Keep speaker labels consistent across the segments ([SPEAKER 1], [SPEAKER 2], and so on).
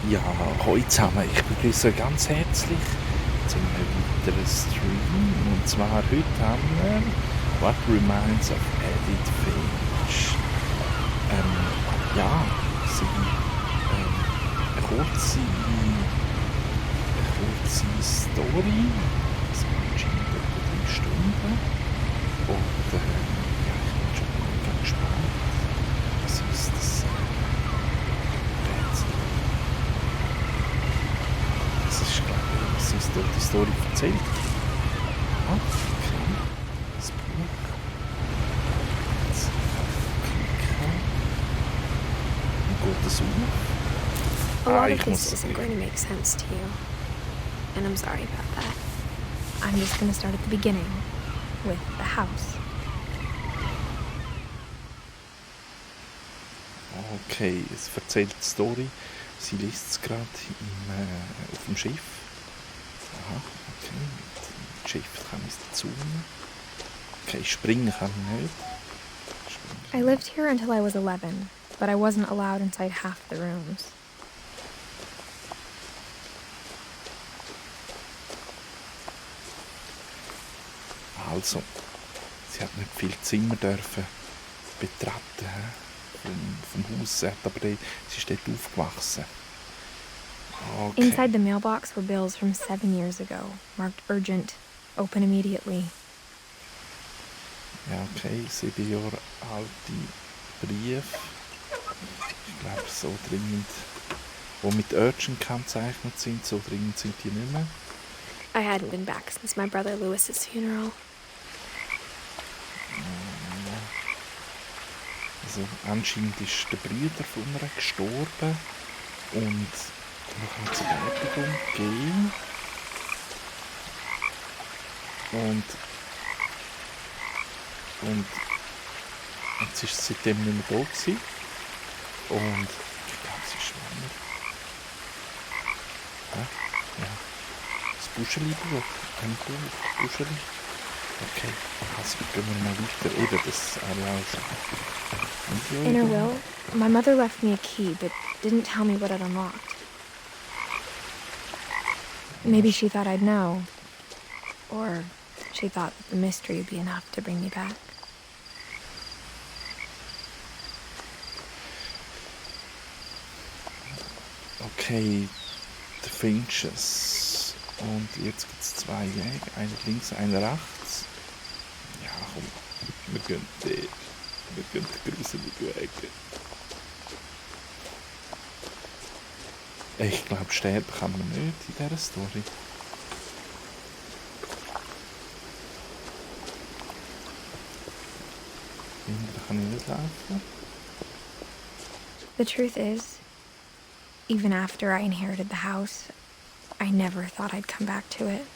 [SPEAKER 1] Ja, hallo zusammen. Ich begrüße ganz herzlich zu einem weiteren Stream. Und zwar heute haben wir What Reminds of Edith Finch. Ja, eine kurze Story. Das anscheinend etwa 3 Stunden. Und ja, ich bin schon mega gespannt. Was ist das Rätsel? Das ist, glaube ich, was uns dort die Story erzählt. Ah, okay. Das Buch. Jetzt klicken. Wie geht das auf?
[SPEAKER 2] A lot of this isn't going to make sense to you. And I'm sorry about that. I'm just going to start at the beginning, with the house.
[SPEAKER 1] Okay, es erzählt die Story. Sie liest es gerade auf dem Schiff. Aha, okay. Mit dem Schiff kann ich es dazu nehmen. Okay, springen kann ich nicht.
[SPEAKER 2] I lived here until I was 11, but I wasn't allowed inside half the rooms.
[SPEAKER 1] Also, sie hat nicht viele Zimmer dürfen betreten vom Haus, aber sie ist dort aufgewachsen. Okay.
[SPEAKER 2] Inside the mailbox were bills from 7 years ago, marked urgent, open immediately.
[SPEAKER 1] Ja, okay, 7 Jahre alte Briefe. Ich glaube, so dringend, die mit urgent gekennzeichnet sind, so dringend sind die nicht mehr.
[SPEAKER 2] I hadn't been back since my brother Lewis's funeral.
[SPEAKER 1] Also anscheinend ist der Bruder von ihr gestorben und man kann zur Beerdigung gehen. Und jetzt ist sie seitdem nicht mehr da gewesen. Und ich glaube, sie ist schwanger. Ja. Das Buscheli-Buch. Ein Buch. Buscheli. Okay, also gehen wir mal weiter. Eben das Areal.
[SPEAKER 2] In her will, my mother left me a key, but didn't tell me what it unlocked. Maybe she thought I'd know. Or she thought that the mystery would be enough to bring me back.
[SPEAKER 1] Okay, die Finches. Und jetzt gibt es 2 Wege. Einer links, einer rechts. Ja, komm. Wir gehen den gruseligen Weg. Ich glaube, sterben kann man nicht in dieser Story. Da kann ich nicht laufen.
[SPEAKER 2] The truth is, even after I inherited the house, I never thought I'd come back to it.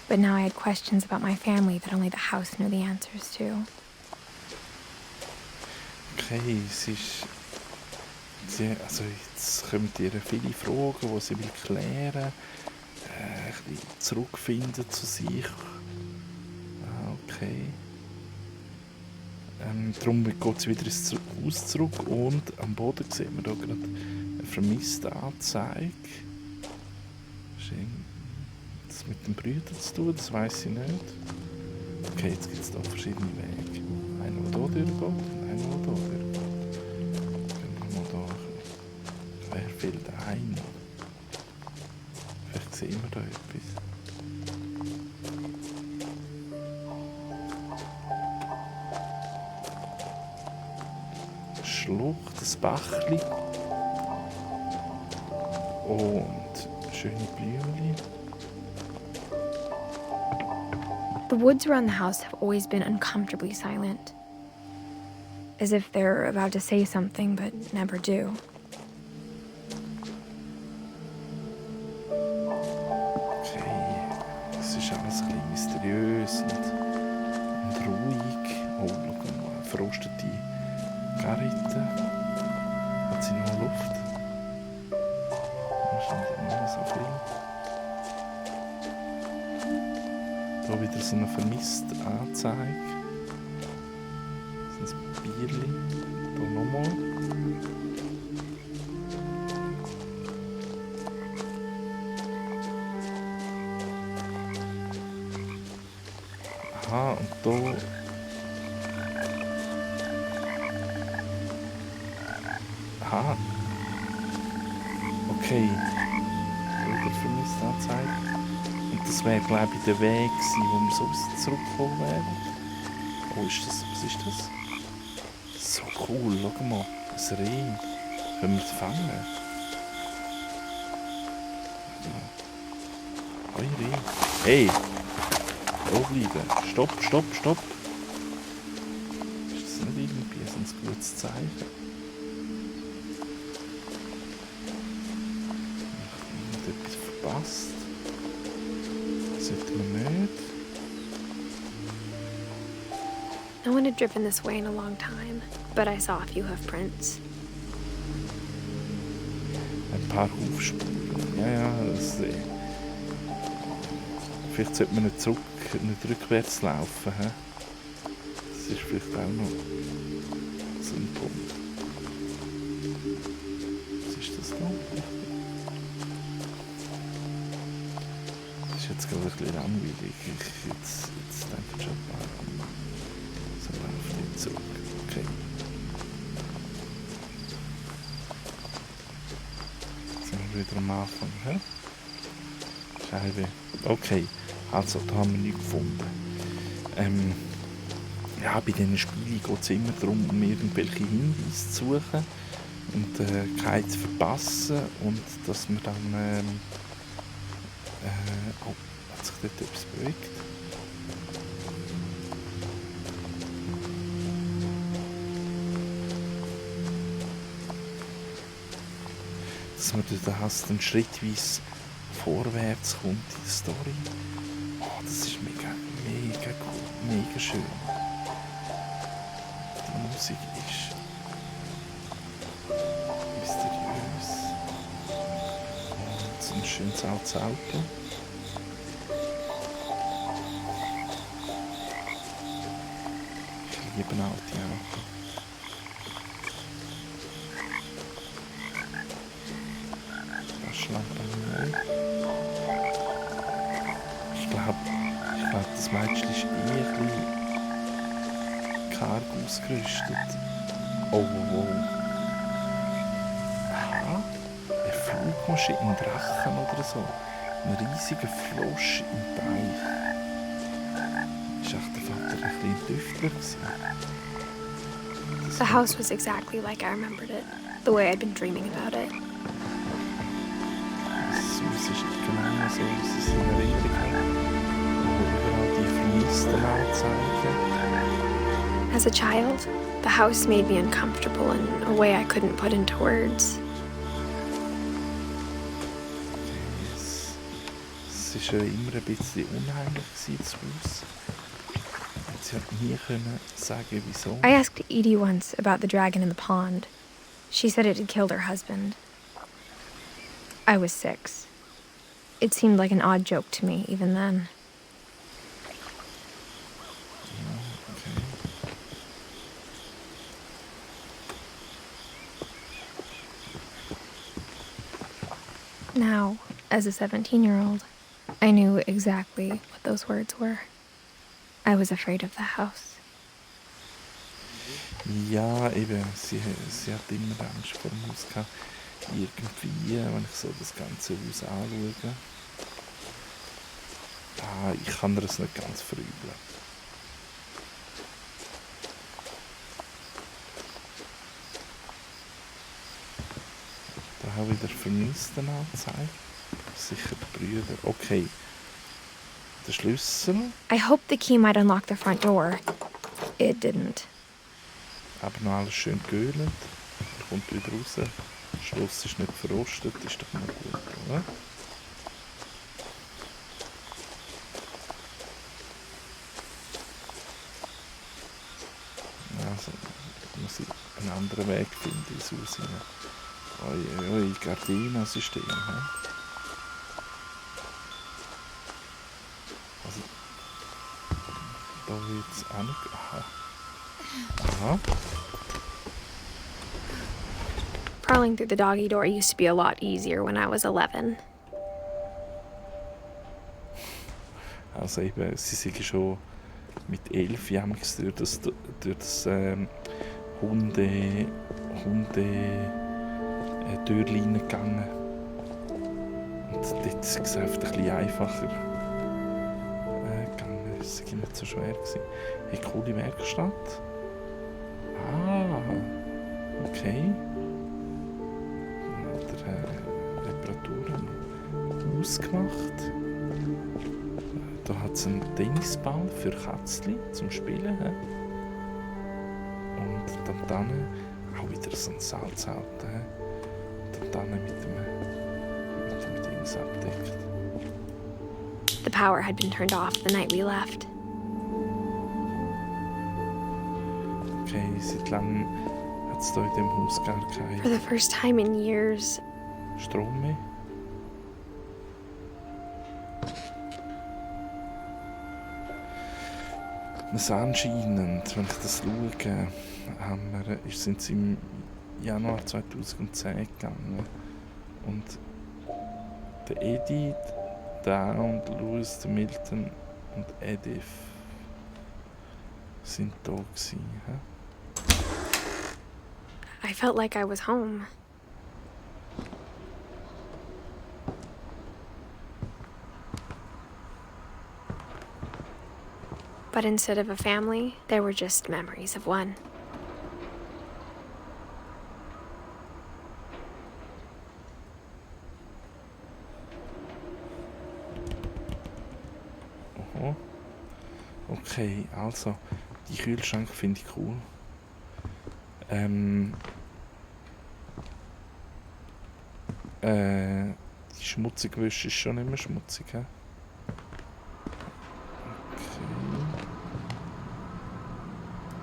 [SPEAKER 2] But now I had questions about my family that only the house knew the answers to.
[SPEAKER 1] Okay, also jetzt kommen ihr viele Fragen, die sie will klären, ein bisschen zurückfinden zu sich. Okay. Darum geht sie wieder ins Haus zurück und am Boden sieht man da gerade eine vermisste Anzeige. Das mit den Brüdern zu tun, das weiss ich nicht. Okay, jetzt gibt es da verschiedene Wege. Einer, der hier durchgeht und einer, der hier durchgeht. Gehen wir mal da. Wer fehlt einer? Vielleicht sehen wir da etwas. Schlucht, das Bachli und schöne Blümchen.
[SPEAKER 2] The woods around the house have always been uncomfortably silent. As if they're about to say something but never do.
[SPEAKER 1] Okay, das ist alles ein bisschen mysteriös und ruhig. Oh, schau mal, eine verrostete Garritte. Hat sie noch Luft? Wahrscheinlich nicht so viel. Da wieder so eine vermisste Anzeige. So ein Bierli. Hier nochmal. Auto. Aha. Okay. Bruder vermisst Anzeige. Und das wäre, glaube ich, der Weg gewesen, wo wir sowieso zurückgekommen wären. Oh, ist das? Was ist das? So cool, schau mal. Ein Reh. Können wir es fangen? Hoi Reh. Hey! Da bleiben. Stopp, stopp, stopp. Ist das nicht irgendwie so ein gutes Zeichen? Ich habe etwas verpasst. Sollten wir nicht.
[SPEAKER 2] No one had driven this way in a long time, but I saw a few hoof prints.
[SPEAKER 1] Ein paar Hufspuren. Ja, das vielleicht sollte man nicht rückwärts laufen. He? Das ist vielleicht auch noch so ein Punkt. Was ist das da? Das ist jetzt gerade ein bisschen langweilig. Jetzt denke ich schon mal. So läuft nicht zurück. Okay. Jetzt sind wir wieder am Anfang. He? Scheibe. Okay. Also, da haben wir nichts gefunden. Ja, bei diesen Spielen geht es immer darum, um irgendwelche Hinweise zu suchen und keinen zu verpassen und dass man dann... oh, hat sich dort etwas bewegt? Dass man dann schrittweise vorwärts kommt in der Story. Oh, das ist mega cool, mega schön. Die Musik ist mysteriös. Und so ein schönes altes Auto. Ich liebe alte Autos. Taschenlampe nicht. Ich glaube, das Mädchen ist eher ein bisschen karg ausgerüstet. Oh. Aha, eine Flugmaschine, ein Drachen oder so. Ein riesiger Frosch im Teich. Ist echt der Vater ein bisschen Tüftler gewesen?
[SPEAKER 2] The house was exactly like I remembered it, the way I'd been dreaming about it.
[SPEAKER 1] Es ist genau so, wie es in Erinnerung hat. Überall die vermissten Anzeigen.
[SPEAKER 2] As a child, the house made me uncomfortable in a way I couldn't put into words.
[SPEAKER 1] Es war immer ein bisschen unheimlich, das Haus. Sie hat nie sagen, wieso.
[SPEAKER 2] I asked Edie once about the dragon in the pond. She said it had killed her husband. I was 6. It seemed like an odd joke to me, even then.
[SPEAKER 1] Okay.
[SPEAKER 2] Now, as a 17-year-old, I knew exactly what those words were. I was afraid of the house.
[SPEAKER 1] Ja, eben, sie hat immer Angst vor dem Haus gehabt. Irgendwie, wenn ich so das ganze Haus anschaue. Ich kann ihr das nicht ganz verübeln. Da habe ich wieder vermissten Anzeige. Sicher die Brüder. Okay. Der Schlüssel.
[SPEAKER 2] I hoped the key might unlock the front door. It didn't.
[SPEAKER 1] Aber noch alles schön geölt. Er kommt wieder raus. Das Schloss ist nicht verrostet. Ist doch mal gut, oder? Also muss ich einen anderen Weg finden ins Haus hinein. Oi, Gardinensystem. Also, da wird es auch nicht... Aha.
[SPEAKER 2] Crawling through the doggy door used to be a lot easier when I was 11.
[SPEAKER 1] Also eben, sie sind schon mit 11 jämmigs durch das Hunde Türchen gegangen. Und dort ist es einfach ein bisschen einfacher gegangen. Es war nicht so schwer. Eine coole Werkstatt. Ah, okay. Dann hat er Reparaturen ausgemacht. Da hat es einen Tennisball für Kätzchen zum Spielen. Und dann auch wieder so ein Salzauto. Dann mit dem Dings abdeckt.
[SPEAKER 2] The power had been turned off the night we left.
[SPEAKER 1] Okay, seit langem hat es hier in diesem Haus gar
[SPEAKER 2] For
[SPEAKER 1] keinen
[SPEAKER 2] the first time in years,
[SPEAKER 1] Strom mehr. Das anscheinend, wenn ich das schaue, sind sie im Januar 2010 gegangen. Und der Edith, der und Louis, der Milton und Edith sind da gewesen.
[SPEAKER 2] I felt like I was home. But instead of a family, there were just memories of one.
[SPEAKER 1] Aha. Okay, also, die Kühlschränke finde ich cool. Die schmutzige Wäsche ist schon nicht mehr schmutzig, he?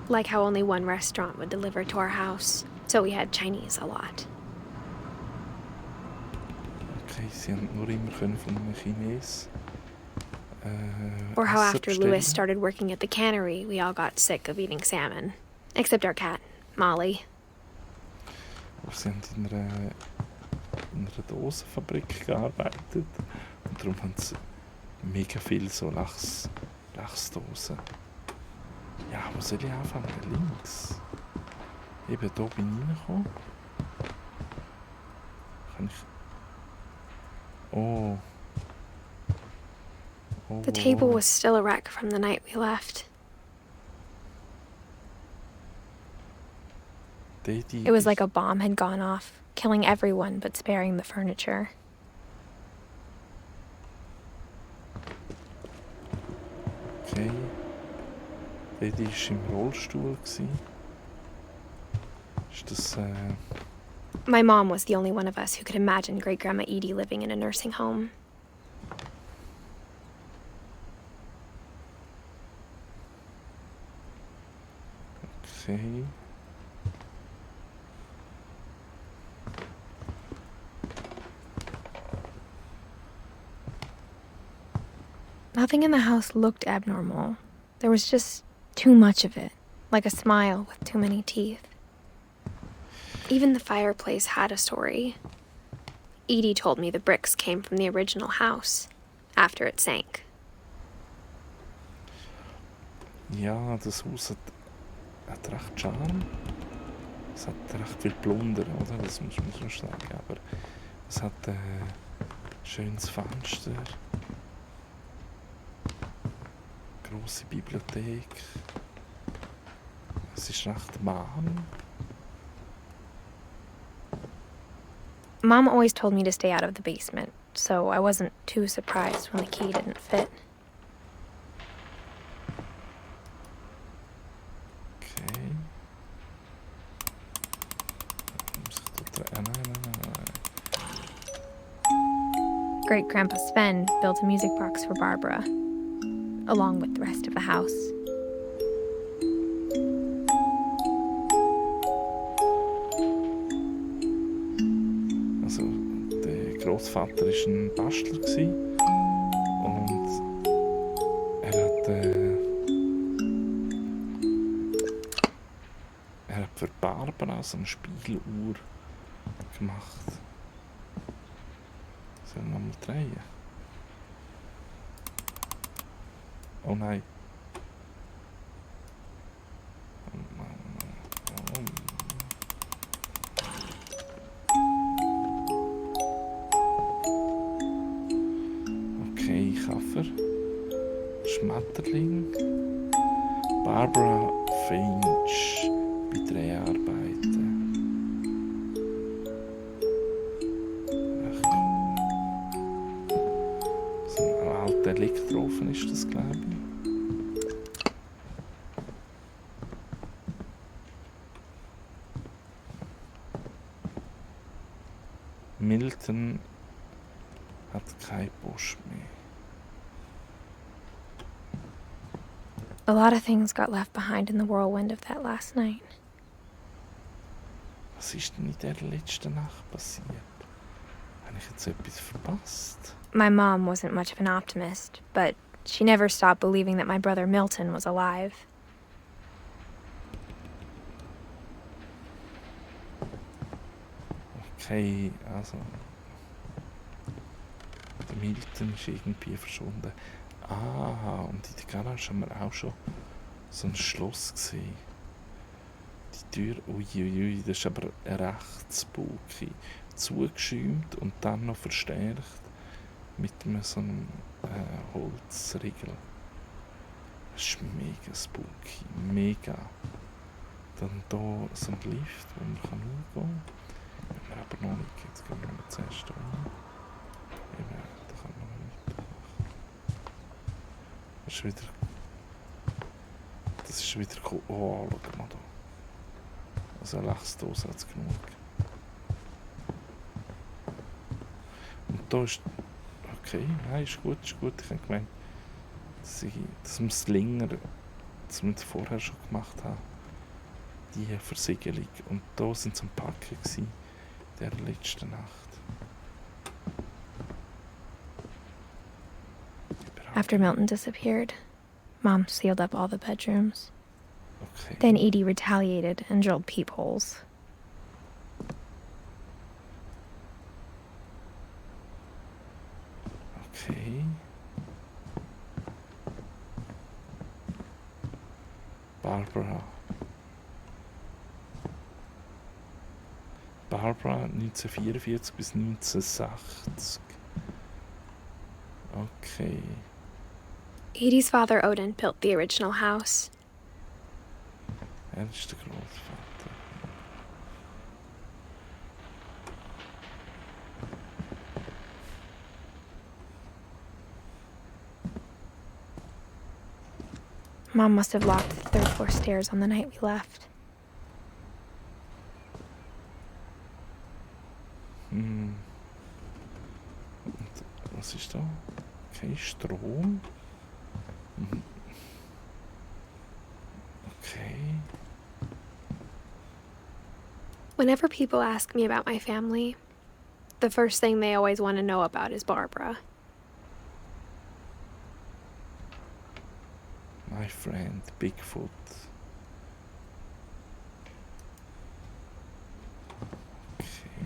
[SPEAKER 2] Like how only one restaurant would deliver to our house, so we had Chinese a lot.
[SPEAKER 1] Okay, sie haben nur immer können von einem Chines.
[SPEAKER 2] Or how
[SPEAKER 1] Essen
[SPEAKER 2] after
[SPEAKER 1] bestellen.
[SPEAKER 2] Louis started working at the cannery, we all got sick of eating salmon. Except our cat, Molly.
[SPEAKER 1] Aber sie haben in einer Dosenfabrik gearbeitet. Und darum haben sie mega viel so Lachsdosen. Ja, wo soll ich anfangen? Links. Eben, da bin ich reingekommen. Kann ich... Oh. Oh.
[SPEAKER 2] The table was still a wreck from the night we left. It was like a bomb had gone off, killing everyone but sparing the furniture.
[SPEAKER 1] Okay. Didi war im Rollstuhl. Ist das...
[SPEAKER 2] My mom was the only one of us who could imagine Great Grandma Edie living in a nursing home.
[SPEAKER 1] Okay.
[SPEAKER 2] Nothing in the house looked abnormal. There was just too much of it, like a smile with too many teeth. Even the fireplace had a story. Edie told me the bricks came from the original house, after it sank.
[SPEAKER 1] Ja, das Haus hat recht Charme. Es hat recht viel Plunder, oder? Das muss man schon sagen. Aber es hat ein schönes Fenster. Grosse Bibliothek. Es ist recht warm.
[SPEAKER 2] Mom always told me to stay out of the basement, so I wasn't too surprised when the key didn't fit.
[SPEAKER 1] Okay. Nein.
[SPEAKER 2] Great Grandpa Sven built a music box for Barbara, along with the rest of the house.
[SPEAKER 1] Also, der Großvater war ein Bastler und er hat für Barbara so eine Spieluhr gemacht. Sollen wir mal drehen? Oh nein. Schmetterling. Barbara Finch bei Dreharbeiten. Ach cool. So ein alter Elektroofen ist das, glaube ich. Milton hat keine Post mehr.
[SPEAKER 2] A lot of things got left behind in the whirlwind of that last night.
[SPEAKER 1] Was ist denn in der letzten Nacht passiert? Habe ich jetzt etwas verpasst?
[SPEAKER 2] My mom wasn't much of an optimist, but she never stopped believing that my brother Milton was alive.
[SPEAKER 1] Okay, also... Der Milton ist irgendwie verschwunden. Ah, und in der Garage haben wir auch schon so ein Schloss gesehen. Die Tür, uiuiui, das ist aber recht spooky. Zugeschäumt und dann noch verstärkt mit so einem Holzriegel. Das ist mega spooky, mega. Dann hier so ein Lift, wo man reingehen kann. Wenn wir aber noch nicht, jetzt gehen wir noch zuerst rein. Eben, da kann man noch nicht machen. Das ist wieder cool. Oh, schau mal da. Also eine Lachsdose hat es genug. Und da ist... Okay, nein, ist gut, ist gut. Ich habe gemeint, dass wir es länger, dass wir es vorher schon gemacht haben, die Versiegelung. Und da sind so ein Packen gewesen, der letzten Nacht.
[SPEAKER 2] After Milton disappeared, Mom sealed up all the bedrooms.
[SPEAKER 1] Okay.
[SPEAKER 2] Then Edie retaliated and drilled peepholes.
[SPEAKER 1] Okay. Barbara 1944 bis 1960. Okay.
[SPEAKER 2] Edie's father Odin built the original house.
[SPEAKER 1] Er ist der Großvater.
[SPEAKER 2] Mom must have locked the third floor stairs on the night we left.
[SPEAKER 1] Und was ist da? Okay, Strom. Okay.
[SPEAKER 2] Whenever people ask me about my family, the first thing they always want to know about is Barbara.
[SPEAKER 1] My friend Bigfoot. Okay.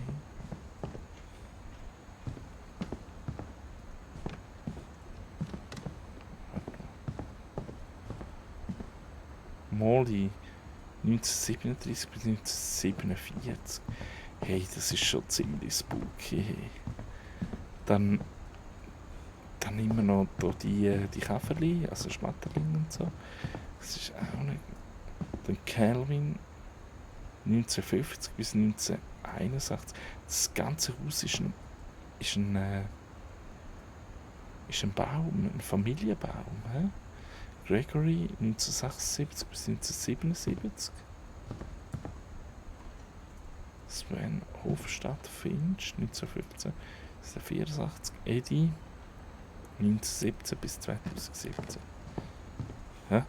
[SPEAKER 1] Molly 1937 bis 1947. Hey, das ist schon ziemlich spooky. Hey. Dann immer noch die Käferli, also Schmetterlinge und so. Das ist auch nicht. Dann Calvin 1950 bis 1961. Das ganze Haus ist ein Baum, ein Familienbaum. He? Gregory 1976 bis 1977. Sven Hofstadt Finch 1915 bis 1984. Eddie 1917 bis 2017. Hä?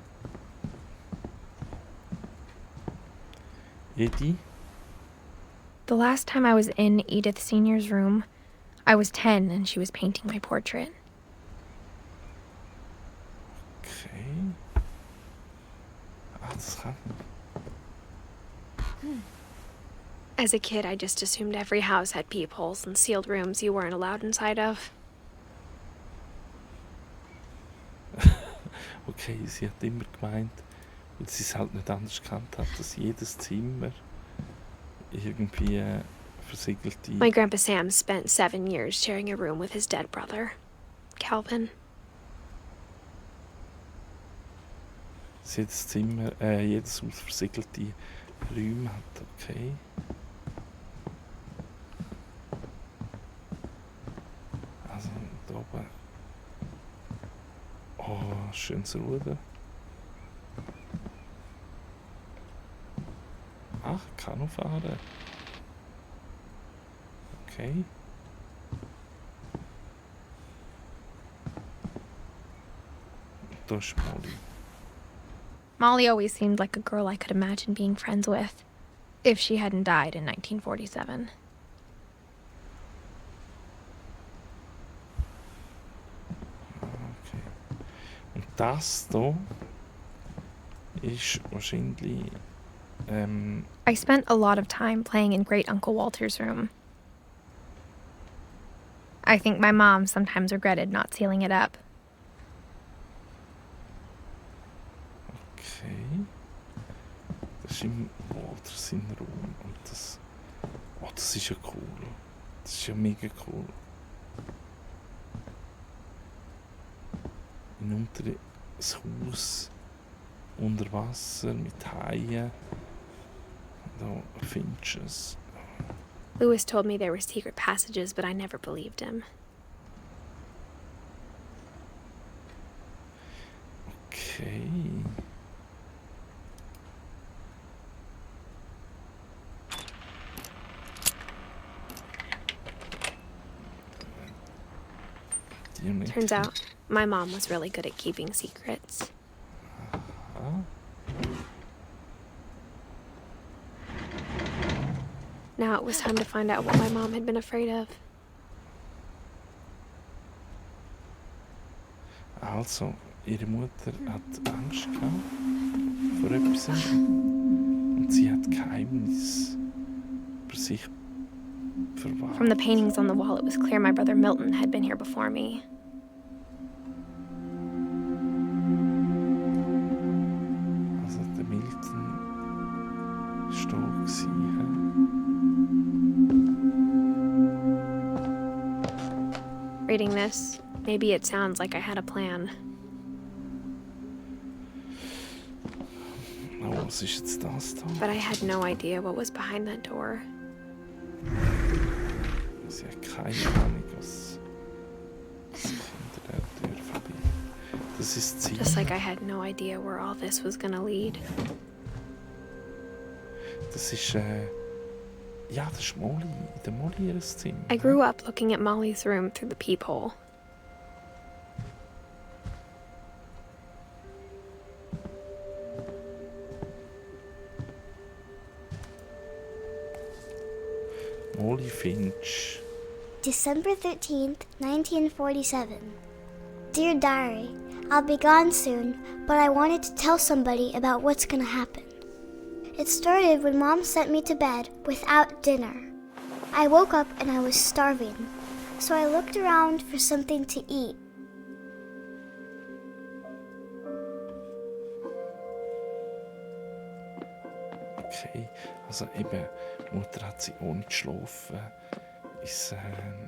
[SPEAKER 1] Eddie?
[SPEAKER 2] The last time I was in Edith Sr.'s room, I was 10 and she was painting my portrait.
[SPEAKER 1] Okay. Ah, das kann...
[SPEAKER 2] As a kid, I just assumed every house had peepholes and sealed rooms you weren't allowed inside of.
[SPEAKER 1] Okay, sie hat immer gemeint, weil sie es halt nicht anders gekannt hat, dass jedes Zimmer irgendwie versiegelte...
[SPEAKER 2] My Grandpa Sam spent 7 years sharing a room with his dead brother, Calvin.
[SPEAKER 1] dass jedes Zimmer, jedes Haus versiegelte Räume hat. Okay. Also da oben. Oh, schönes Ruder. Ach, Kanu fahren. Okay. Da ist Molly.
[SPEAKER 2] Molly always seemed like a girl I could imagine being friends with, if she hadn't died in 1947.
[SPEAKER 1] Okay. Und das hier ist wahrscheinlich.
[SPEAKER 2] I spent a lot of time playing in Great Uncle Walter's room. I think my mom sometimes regretted not sealing it up.
[SPEAKER 1] Okay. Das ist im Walter sein Raum. Und das. Oh, das ist ja cool. Das ist ja mega cool. Unter das Haus unter Wasser mit Haien. Da Finches.
[SPEAKER 2] Lewis told me there were secret passages, but I never believed him.
[SPEAKER 1] Okay.
[SPEAKER 2] Turns out, my mom was really good at keeping secrets. Now it was time to find out what my mom had been afraid of.
[SPEAKER 1] Also, ihre Mutter hat Angst gehabt vor etwas. Und sie hat Geheimnis für sich verwahrt.
[SPEAKER 2] From the paintings on the wall, it was clear my brother Milton had been here before me.
[SPEAKER 1] Also, der Milton ist da gewesen.
[SPEAKER 2] Reading this, maybe it sounds like I had a plan.
[SPEAKER 1] Oh, was ist jetzt das da?
[SPEAKER 2] But I had no idea what was behind that door.
[SPEAKER 1] Sie hat keine Ahnung, was hinter der Tür vorbei. Das ist Ziel.
[SPEAKER 2] Just like I had no idea where all this was gonna lead.
[SPEAKER 1] Das ist, ja, das ist Molly, in der Molly ihres Zimmer.
[SPEAKER 2] I grew up looking at Molly's room through the peephole.
[SPEAKER 1] Molly Finch.
[SPEAKER 3] December 13th, 1947. Dear Diary, I'll be gone soon, but I wanted to tell somebody about what's gonna happen. It started when Mom sent me to bed without dinner. I woke up and I was starving, so I looked around for something to eat.
[SPEAKER 1] Okay, also eben, Mutter hat sie ohne zu schlafen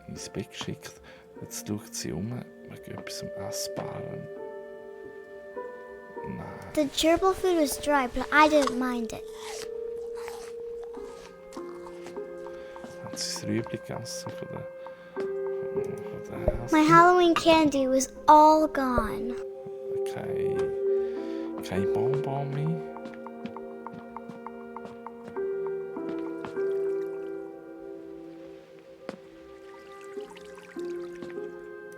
[SPEAKER 1] ins Bett geschickt. Jetzt schaut sie wegen etwas zum Essbaren. Nein.
[SPEAKER 3] The gerbil food was dry, but I didn't mind it.
[SPEAKER 1] Hat sie das Rüebli gegessen von der
[SPEAKER 3] My Halloween candy was all gone.
[SPEAKER 1] Kein Bonbon mehr.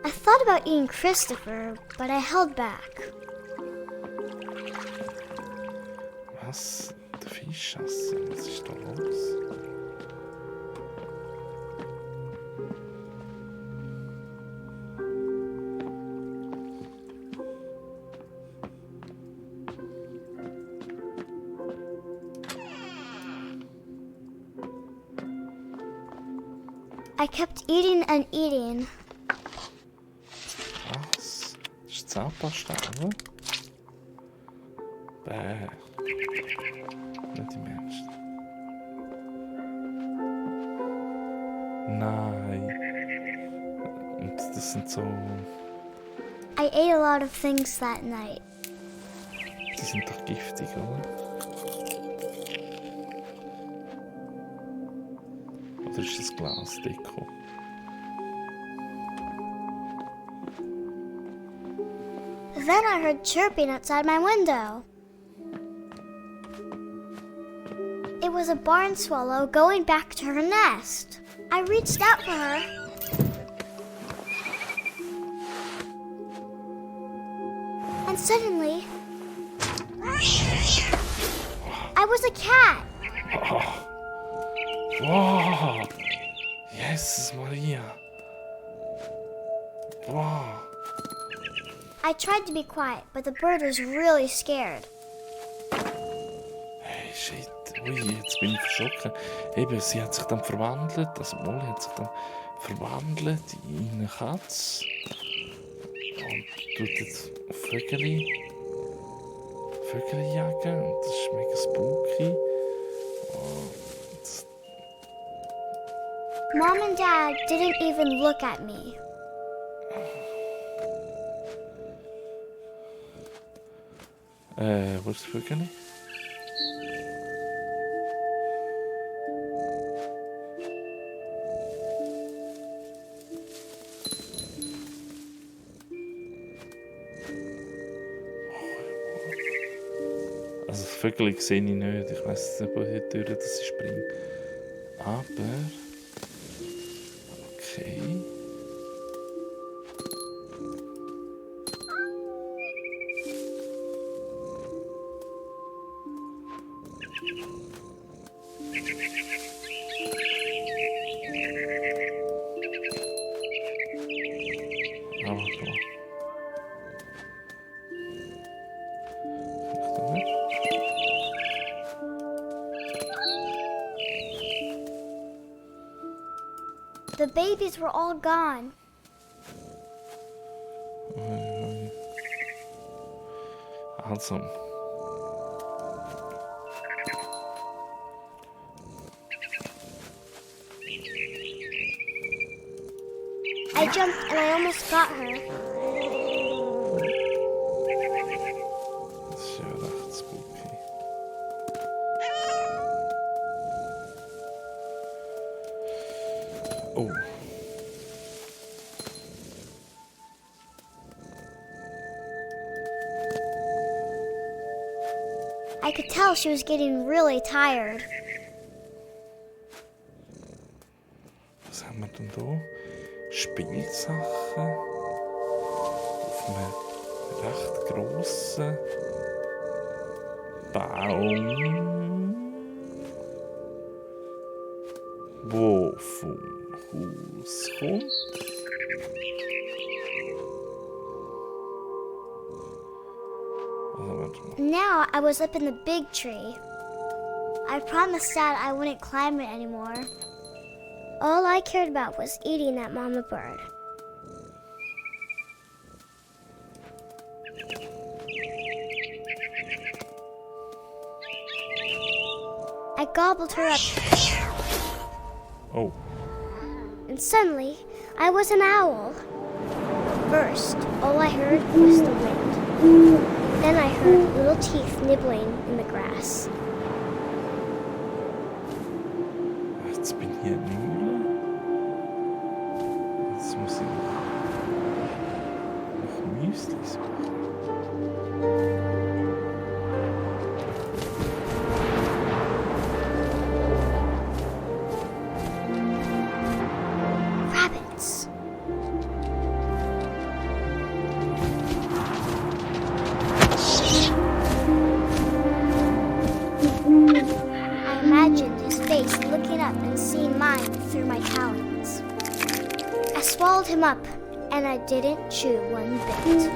[SPEAKER 3] I thought about eating Christopher, but I held back.
[SPEAKER 1] Was? Der Fisch essen? Was ist da los?
[SPEAKER 3] I kept eating and eating.
[SPEAKER 1] Was? Ist Zahnpasta, oder? Bäh. Nicht im Ernst. Nein. Und das sind so...
[SPEAKER 3] I ate a lot of things that night.
[SPEAKER 1] Die sind doch giftig, oder? Oder ist das Glasdeko?
[SPEAKER 3] Then I heard chirping outside my window. It was a barn swallow going back to her nest. I reached out for her. And suddenly, I was a cat.
[SPEAKER 1] Wow! Jesus Maria! Wow!
[SPEAKER 3] I tried to be quiet, but the bird was really scared.
[SPEAKER 1] Hey, shit. Ui, jetzt bin ich verschrocken. Eben, sie hat sich dann verwandelt, also Molly hat sich dann verwandelt in eine Katze. Und tut jetzt Vögel jagen. Und das ist mega spooky. Und
[SPEAKER 3] Mom and Dad didn't even look at me.
[SPEAKER 1] wo ist das Vögel? Also das Vögel sehe ich nicht. Ich weiss nicht, woher das springt. Aber... Okay.
[SPEAKER 3] The babies were all gone.
[SPEAKER 1] Also.
[SPEAKER 3] I jumped and I almost got her.
[SPEAKER 1] Das ist ja recht spooky. Oh.
[SPEAKER 3] I could tell she was getting really tired.
[SPEAKER 1] Was haben wir denn da? Spielsachen auf einem recht grossen Baum, wo vom Haus kommt.
[SPEAKER 3] Now I was up in the big tree. I promised Dad I wouldn't climb it anymore. All I cared about was eating that mama bird. I gobbled her up.
[SPEAKER 1] Oh.
[SPEAKER 3] And suddenly, I was an owl. First, all I heard was the wind. Then I heard little teeth nibbling in the grass.
[SPEAKER 1] Jetzt bin ich hier in Mühle. Jetzt muss ich noch Müslis machen.
[SPEAKER 3] Rabbits. I imagined his face looking up and seeing mine through my talons. I swallowed him up, and I didn't chew one bit.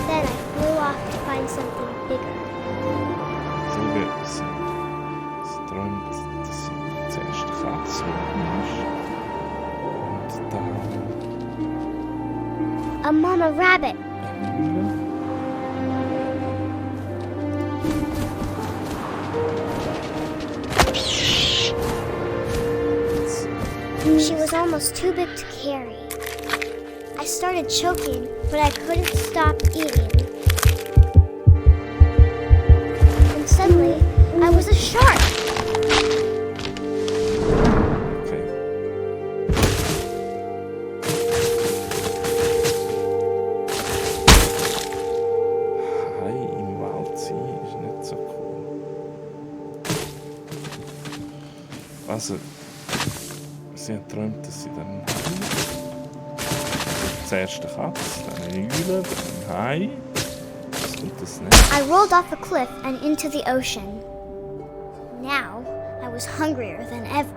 [SPEAKER 3] Then I flew off to find something bigger.
[SPEAKER 1] So wird es sein. Es träumt, dass sie zuerst die Katze ist. Und dann
[SPEAKER 3] A mama rabbit.
[SPEAKER 1] eine Mühle.
[SPEAKER 3] She was almost too big to carry. I started choking, but I couldn't stop eating. shark!
[SPEAKER 1] Okay. Hai im Wald sein ist nicht so cool. Also, sie hat geträumt, dass sie dann zuerst eine Katze, dann eine Eule, dann ein Hai. Was kommt das nicht?
[SPEAKER 3] I rolled off a cliff and into the ocean. Now, I was hungrier than ever.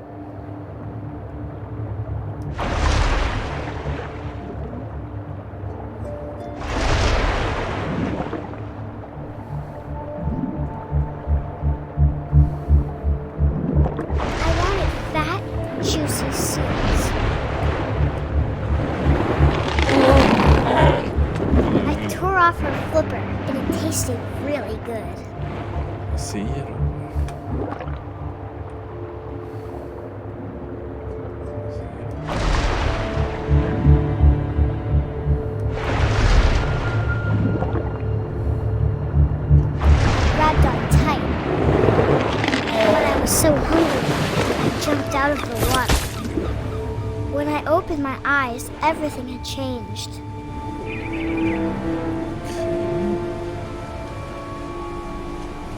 [SPEAKER 3] I wanted fat, juicy seeds. I tore off her flipper, and it tasted really good.
[SPEAKER 1] Sehr.
[SPEAKER 3] Grabbed on tight. When I was so hungry, I jumped out of the water. When I opened my eyes, everything had changed.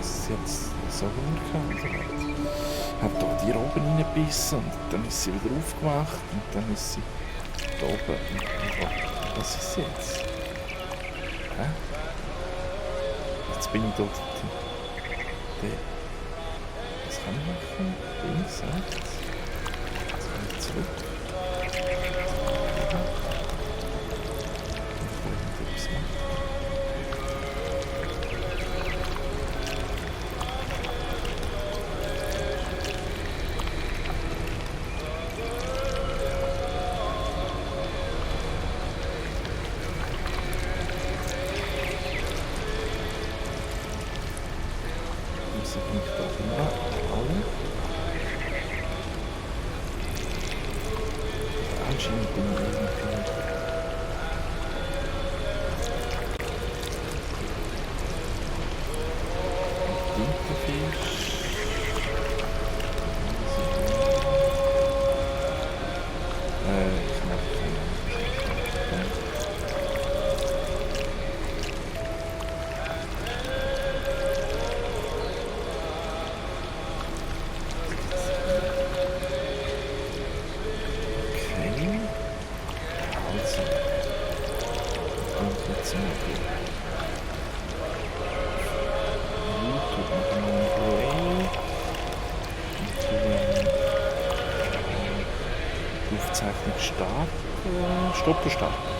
[SPEAKER 1] Sie hat so Hunger gehabt. Hat da die oben reingebissen und dann ist sie wieder aufgewacht und dann ist sie da oben. Was ist jetzt? Hä? Jetzt bin ich dort. Was kann ich machen? Links, rechts. Jetzt kann ich zurück. Was machen? Muss ich mich da alle? Anscheinend bin ich irgendwie... Winterfisch... Ich mache keine Ahnung. Also, kommt jetzt mal YouTube machen wir einen Play. Und die Aufzeichnung starten. Stoppen starten.